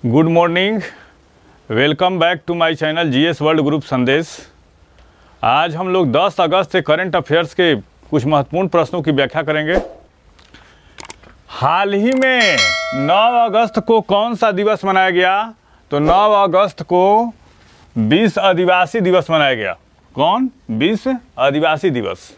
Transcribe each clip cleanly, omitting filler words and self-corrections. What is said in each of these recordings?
Good morning, welcome back to my channel GS world group संदेश। आज हम लोग 10 अगस्त से करंट अफेयर्स के कुछ महत्वपूर्ण प्रश्नों की व्याख्या करेंगे। हाल ही में 9 अगस्त को कौन सा दिवस मनाया गया? तो 9 अगस्त को विश्व आदिवासी दिवस मनाया गया। कौन? विश्व आदिवासी दिवस।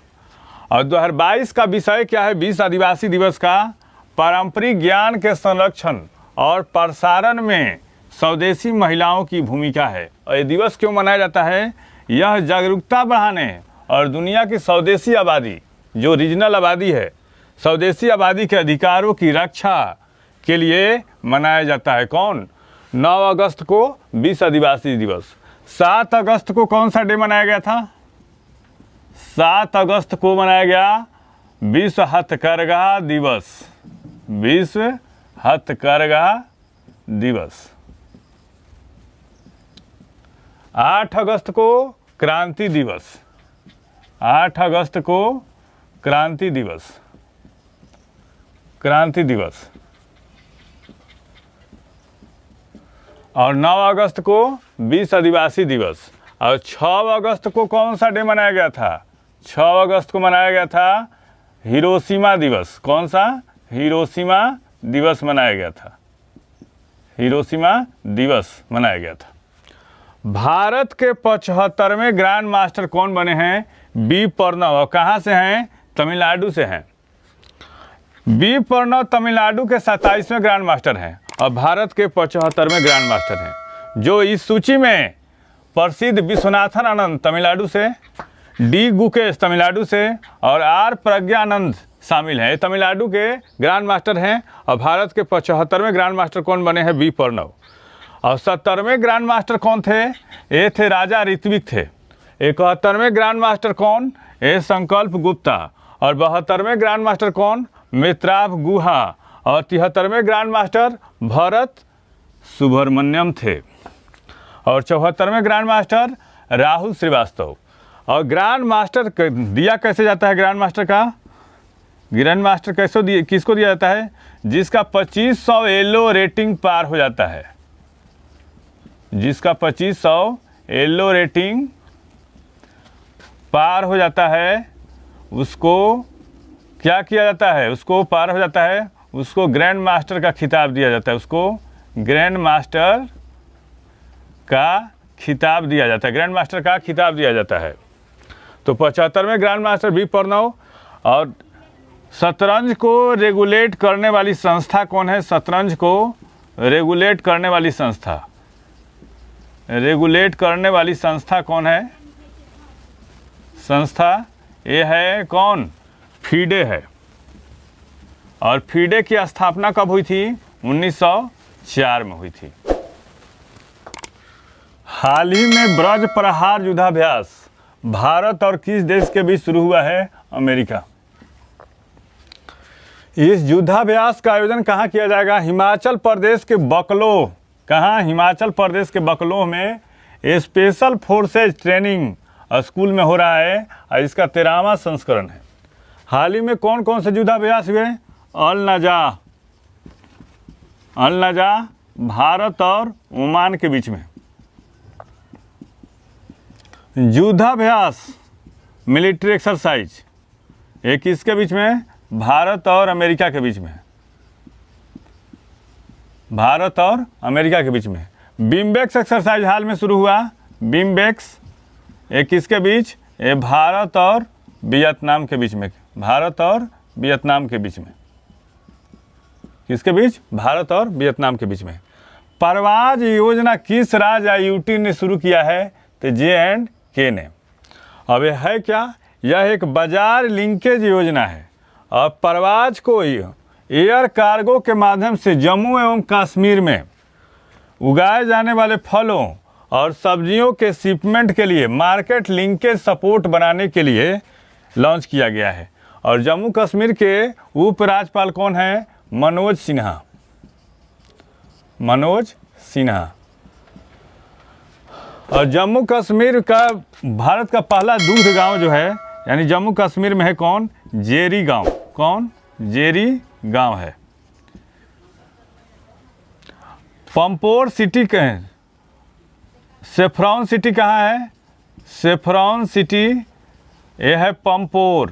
और 2022 का विषय क्या है विश्व आदिवासी दिवस का? पारंपरिक ज्ञान के संरक्षण और प्रसारण में स्वदेशी महिलाओं की भूमिका है। और ये दिवस क्यों मनाया जाता है? यह जागरूकता बढ़ाने और दुनिया की स्वदेशी आबादी, जो रीजनल आबादी है, स्वदेशी आबादी के अधिकारों की रक्षा के लिए मनाया जाता है। कौन? 9 अगस्त को विश्व आदिवासी दिवस। 7 अगस्त को कौन सा डे मनाया गया था? 7 अगस्त को मनाया गया विश्व हथकरघा दिवस। विश्व हथकरघा दिवस। 8 अगस्त को क्रांति दिवस। 8 अगस्त को क्रांति दिवस। क्रांति दिवस। और 9 अगस्त को विश्व आदिवासी दिवस। और 6 अगस्त को कौन सा डे मनाया गया था? 6 अगस्त को मनाया गया था हिरोशिमा दिवस। कौन सा? हिरोशिमा दिवस मनाया गया था। हिरोशिमा दिवस मनाया गया था। भारत के 75वें ग्रैंड मास्टर कौन बने हैं? बी प्रणव। और कहाँ से हैं? तमिलनाडु से हैं। बी प्रणव तमिलनाडु के 27वें ग्रैंड मास्टर हैं और भारत के 75वें ग्रैंड मास्टर हैं। जो इस सूची में प्रसिद्ध विश्वनाथन आनंद तमिलनाडु से, डी गुकेश तमिलनाडु से और आर प्रज्ञानंद शामिल हैं। तमिलनाडु के ग्रैंड मास्टर हैं। और भारत के 75वें ग्रैंड मास्टर कौन बने हैं? बी प्रणव। और 70वें ग्रैंड मास्टर कौन थे? ये थे राजा ऋत्विक थे। 71वें ग्रैंड मास्टर कौन? ए संकल्प गुप्ता। और 72वें ग्रैंड मास्टर कौन? मित्राभ गुहा। और 73वें ग्रैंड मास्टर भरत सुब्रमण्यम थे। और 74वें ग्रैंड मास्टर राहुल श्रीवास्तव। और ग्रैंड मास्टर दिया कैसे जाता है? ग्रैंड मास्टर का ग्रैंड मास्टर कैसे दिए, किसको दिया जाता है? जिसका 2500 येलो रेटिंग पार हो जाता है। जिसका 2500 येलो रेटिंग पार हो जाता है उसको क्या किया जाता है? उसको पार हो जाता है, उसको ग्रैंड मास्टर का खिताब दिया जाता है। उसको ग्रैंड मास्टर का खिताब दिया जाता है। ग्रैंड मास्टर का खिताब दिया जाता है। तो 75वें ग्रैंड मास्टर बी प्रणव। और शतरंज को रेगुलेट करने वाली संस्था कौन है? शतरंज को रेगुलेट करने वाली संस्था, रेगुलेट करने वाली संस्था कौन है? संस्था ये है कौन? फीडे है। और फीडे की स्थापना कब हुई थी? 1904 में हुई थी। हाल ही में ब्रज प्रहार युद्धाभ्यास भारत और किस देश के बीच शुरू हुआ है? अमेरिका। इस युद्धाभ्यास का आयोजन कहाँ किया जाएगा? हिमाचल प्रदेश के बकलो। कहाँ? हिमाचल प्रदेश के बकलो में स्पेशल फोर्सेज ट्रेनिंग स्कूल में हो रहा है और इसका 13वां संस्करण है। हाल ही में कौन कौन से युद्धाभ्यास हुए? अल नजा भारत और ओमान के बीच में। युद्धाभ्यास मिलिट्री एक्सरसाइज ये किसके बीच में? भारत और अमेरिका के बीच में। भारत और अमेरिका के बीच में। बिम्बेक्स एक्सरसाइज हाल में शुरू हुआ। बिम्बेक्स ये किसके बीच? ये भारत और वियतनाम के बीच में। भारत और वियतनाम के बीच में। किसके बीच? भारत और वियतनाम के बीच में। परवाज योजना किस राज्य या यूटी ने शुरू किया है? तो J&K ने। अब यह है क्या? यह एक बाजार लिंकेज योजना है। और परवाज को एयर कार्गो के माध्यम से जम्मू एवं कश्मीर में उगाए जाने वाले फलों और सब्जियों के शिपमेंट के लिए मार्केट लिंकेज सपोर्ट बनाने के लिए लॉन्च किया गया है। और जम्मू कश्मीर के उपराज्यपाल कौन है? मनोज सिन्हा। मनोज सिन्हा। और जम्मू कश्मीर का भारत का पहला दूध गांव जो है, यानी जम्मू कश्मीर में है कौन? जेरी गांव। कौन? जेरी गांव है। पंपोर सिटी कहें, सेफ्रॉन सिटी कहाँ है? सेफ्रॉन सिटी ये है पंपोर।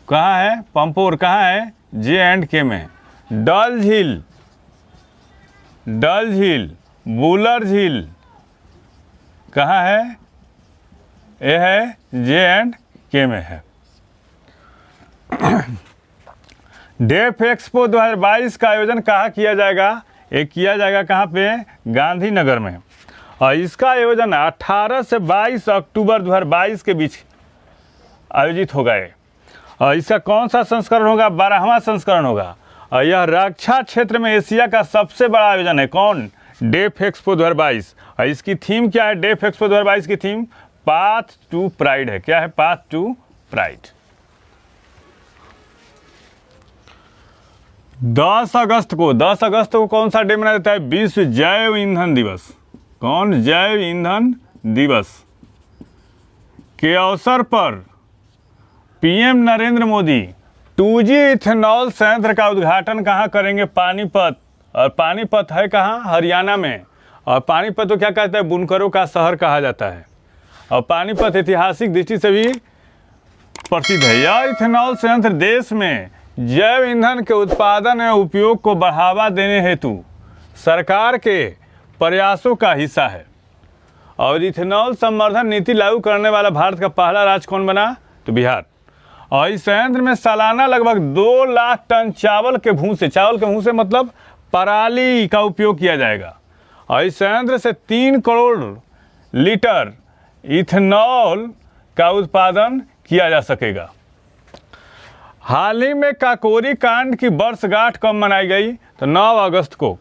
कहाँ है? पंपोर कहाँ है? J&K में। डल झील, डल झील, बुलर झील कहाँ है? ये है J&K में है। डेफ एक्सपो 2022 का आयोजन कहाँ किया जाएगा? ये किया जाएगा कहाँ पे? गांधीनगर में। और इसका आयोजन 18 से 22 अक्टूबर 2022 के बीच आयोजित होगा। और इसका कौन सा संस्करण होगा? 12वां संस्करण होगा। और यह रक्षा क्षेत्र में एशिया का सबसे बड़ा आयोजन है। कौन? Def Expo 2022। और इसकी थीम क्या है? डेफ एक्सपो 2022 की थीम पाथ टू प्राइड है। क्या है? Path to pride. 10 अगस्त को कौन सा डे मनाया जाता है? विश्व जैव ईंधन दिवस। कौन? जैव ईंधन दिवस के अवसर पर PM Narendra Modi 2G ethanol संयंत्र का उद्घाटन कहाँ करेंगे? पानीपत। और पानीपत है कहाँ? हरियाणा में। और पानीपत को क्या कहता है? बुनकरों का शहर कहा जाता है। और पानीपत ऐतिहासिक दृष्टि से भी प्रसिद्ध है। यह इथेनॉल संयंत्र देश में जैव ईंधन के उत्पादन एवं उपयोग को बढ़ावा देने हेतु सरकार के प्रयासों का हिस्सा है। और इथेनॉल संवर्धन नीति लागू करने वाला भारत का पहला राज्य कौन बना? तो बिहार। और इस संयंत्र में सालाना लगभग 2 लाख टन चावल के भूसे मतलब पराली का उपयोग किया जाएगा। और इस संयंत्र से 3 करोड़ लीटर इथेनॉल का उत्पादन किया जा सकेगा। हाल ही में काकोरी कांड की वर्षगांठ कब मनाई गई? तो 9 अगस्त को।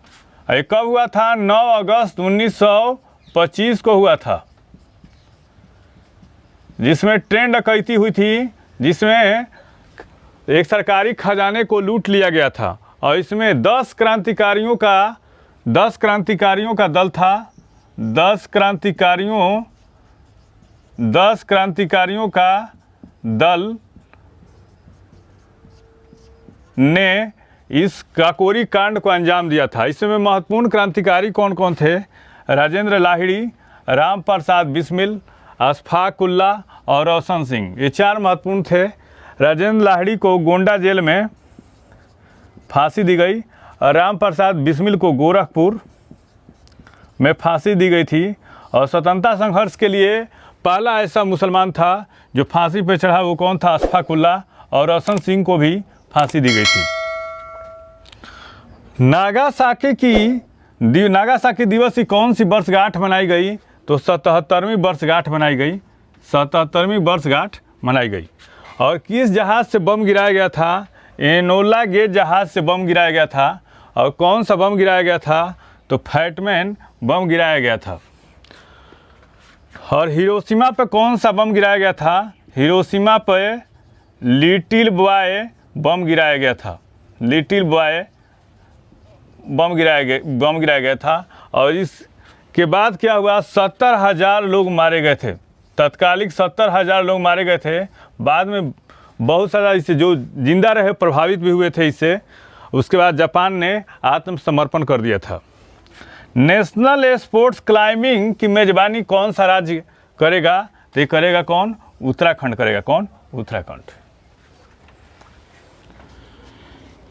ये कब हुआ था? 9 अगस्त 1925 को हुआ था, जिसमें ट्रेन डकैती हुई थी, जिसमें एक सरकारी खजाने को लूट लिया गया था। और इसमें 10 क्रांतिकारियों का दल था। 10 क्रांतिकारियों का दल ने इस काकोरी कांड को अंजाम दिया था। इसमें महत्वपूर्ण क्रांतिकारी कौन कौन थे? राजेंद्र लाहिड़ी, राम प्रसाद बिस्मिल, अशफाक उल्लाह और रोशन सिंह। ये 4 महत्वपूर्ण थे। राजेंद्र लाहिड़ी को गोंडा जेल में फांसी दी गई और राम प्रसाद बिस्मिल को गोरखपुर में फांसी दी गई थी। और स्वतंत्रता संघर्ष के लिए पहला ऐसा मुसलमान था जो फांसी पर चढ़ा, वो कौन था? अशफाक उल्लाह। और रोशन सिंह को भी फांसी दी गई थी। नागासाकी दिवस की कौन सी वर्षगांठ मनाई गई? तो 77वीं वर्षगांठ मनाई गई। 77वीं वर्षगांठ मनाई गई। और किस जहाज़ से बम गिराया गया था? एनोला गेट जहाज़ से बम गिराया गया था। और कौन सा बम गिराया गया था? तो फैटमैन बम गिराया गया था। और हिरोशिमा पे कौन सा बम गिराया गया था? हिरोशिमा पे लिटिल बॉय बम गिराया गया था। लिटिल बॉय बम गिराया गया था। और इसके बाद क्या हुआ? 70,000 लोग मारे गए थे। तत्कालिक 70,000 लोग मारे गए थे। बाद में बहुत सारा इससे जो जिंदा रहे प्रभावित भी हुए थे इससे। उसके बाद जापान ने आत्मसमर्पण कर दिया था। नेशनल स्पोर्ट्स क्लाइंबिंग की मेजबानी कौन सा राज्य करेगा? तो ये करेगा कौन? उत्तराखंड करेगा। कौन? उत्तराखंड।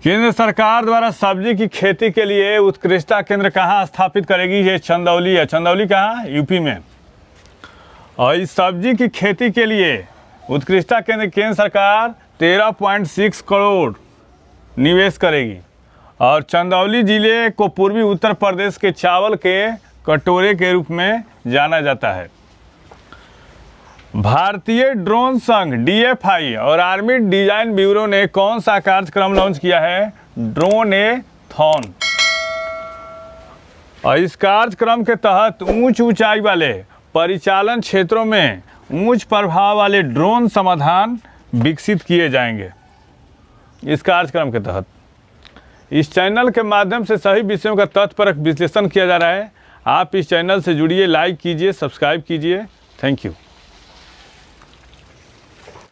केंद्र सरकार द्वारा सब्जी की खेती के लिए उत्कृष्टता केंद्र कहाँ स्थापित करेगी? ये चंदौली है। चंदौली कहाँ? यूपी में। और इस सब्जी की खेती के लिए उत्कृष्टता केंद्र केंद्र सरकार 13.6 करोड़ निवेश करेगी। और चंदौली जिले को पूर्वी उत्तर प्रदेश के चावल के कटोरे के रूप में जाना जाता है। भारतीय ड्रोन संघ DFI और आर्मी डिजाइन ब्यूरो ने कौन सा कार्यक्रम लॉन्च किया है? ड्रोन-ए-थॉन। और इस कार्यक्रम के तहत उच्च ऊंचाई वाले परिचालन क्षेत्रों में उच्च प्रभाव वाले ड्रोन समाधान विकसित किए जाएंगे। इस कार्यक्रम के तहत इस चैनल के माध्यम से सभी विषयों का तथ्यपरक विश्लेषण किया जा रहा है। आप इस चैनल से जुड़िए, लाइक कीजिए, सब्सक्राइब कीजिए। Thank you.